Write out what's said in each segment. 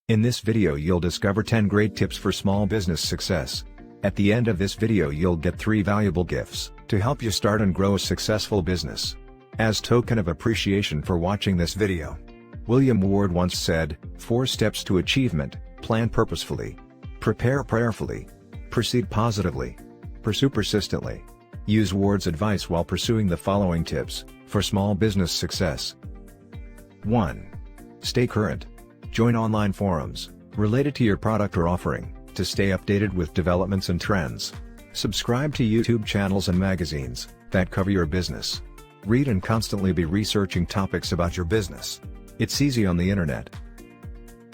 In this video you'll discover 10 great tips for small business success. At the end of this video you'll get 3 valuable gifts to help you start and grow a successful business. As token of appreciation for watching this video. William Ward once said, 4 steps to achievement: plan purposefully, prepare prayerfully, proceed positively, pursue persistently. Use Ward's advice while pursuing the following tips for small business success. 1. Stay current. Join online forums related to your product or offering to stay updated with developments and trends. Subscribe to YouTube channels and magazines that cover your business. Read and constantly be researching topics about your business. It's easy on the internet.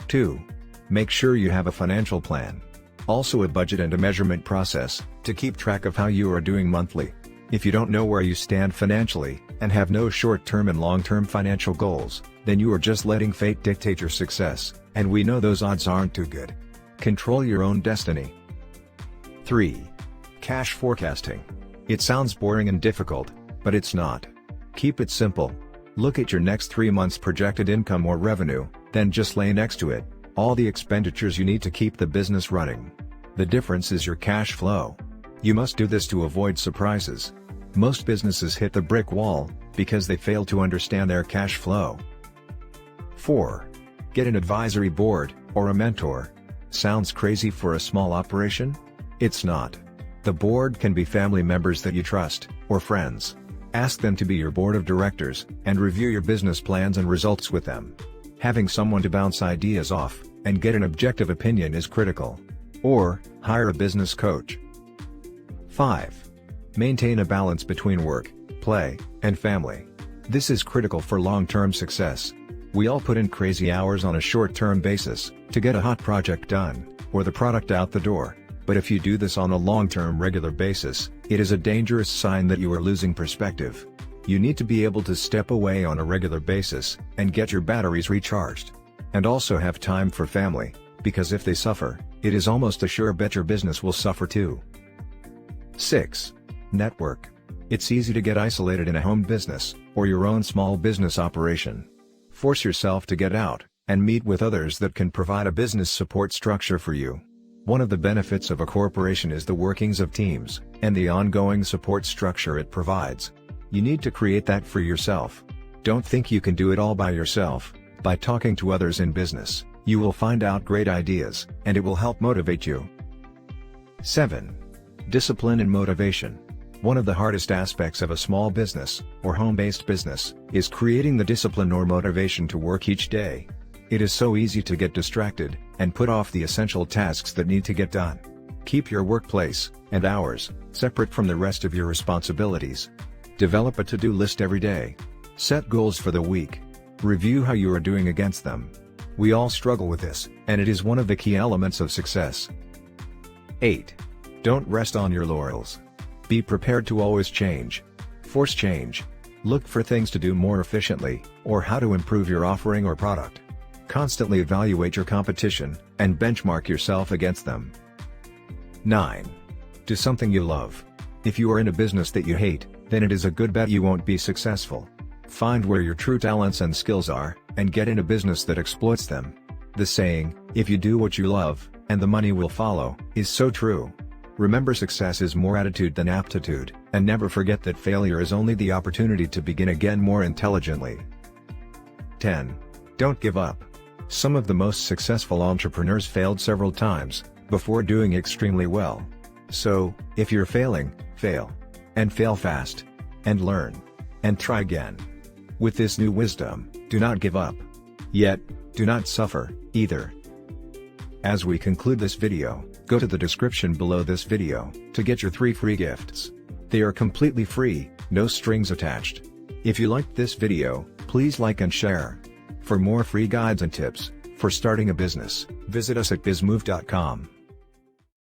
2. Make sure you have a financial plan. Also a budget and a measurement process to keep track of how you are doing monthly. If you don't know where you stand financially and have no short-term and long-term financial goals, then you are just letting fate dictate your success, and we know those odds aren't too good. Control your own destiny. 3. Cash forecasting. It sounds boring and difficult, but it's not. Keep it simple. Look at your next 3 months' projected income or revenue, then just lay next to it all the expenditures you need to keep the business running. The difference is your cash flow. You must do this to avoid surprises. Most businesses hit the brick wall because they fail to understand their cash flow. 4. Get an advisory board or a mentor. Sounds crazy for a small operation? It's not. The board can be family members that you trust, or friends. Ask them to be your board of directors, and review your business plans and results with them. Having someone to bounce ideas off, and get an objective opinion is critical. Or, hire a business coach. 5. Maintain a balance between work, play, and family. This is critical for long-term success. We all put in crazy hours on a short-term basis to get a hot project done, or the product out the door. But if you do this on a long-term regular basis, it is a dangerous sign that you are losing perspective. You need to be able to step away on a regular basis, and get your batteries recharged. And also have time for family, because if they suffer, it is almost a sure bet your business will suffer too. 6. Network. It's easy to get isolated in a home business, or your own small business operation. Force yourself to get out, and meet with others that can provide a business support structure for you. One of the benefits of a corporation is the workings of teams, and the ongoing support structure it provides. You need to create that for yourself. Don't think you can do it all by yourself. By talking to others in business, you will find out great ideas, and it will help motivate you. 7. Discipline and motivation. One of the hardest aspects of a small business, or home-based business, is creating the discipline or motivation to work each day. It is so easy to get distracted, and put off the essential tasks that need to get done. Keep your workplace, and hours, separate from the rest of your responsibilities. Develop a to-do list every day. Set goals for the week. Review how you are doing against them. We all struggle with this, and it is one of the key elements of success. 8. Don't rest on your laurels. Be prepared to always change. Force change. Look for things to do more efficiently, or how to improve your offering or product. Constantly evaluate your competition, and benchmark yourself against them. 9. Do something you love. If you are in a business that you hate, then it is a good bet you won't be successful. Find where your true talents and skills are, and get in a business that exploits them. The saying, if you do what you love, and the money will follow, is so true. Remember, success is more attitude than aptitude, and never forget that failure is only the opportunity to begin again more intelligently. 10. Don't give up. Some of the most successful entrepreneurs failed several times before doing extremely well. So, if you're failing, fail. And fail fast. And learn. And try again. With this new wisdom, do not give up. Yet, do not suffer, either. As we conclude this video, go to the description below this video to get your 3 free gifts. They are completely free, no strings attached. If you liked this video, please like and share. For more free guides and tips for starting a business, visit us at bizmove.com.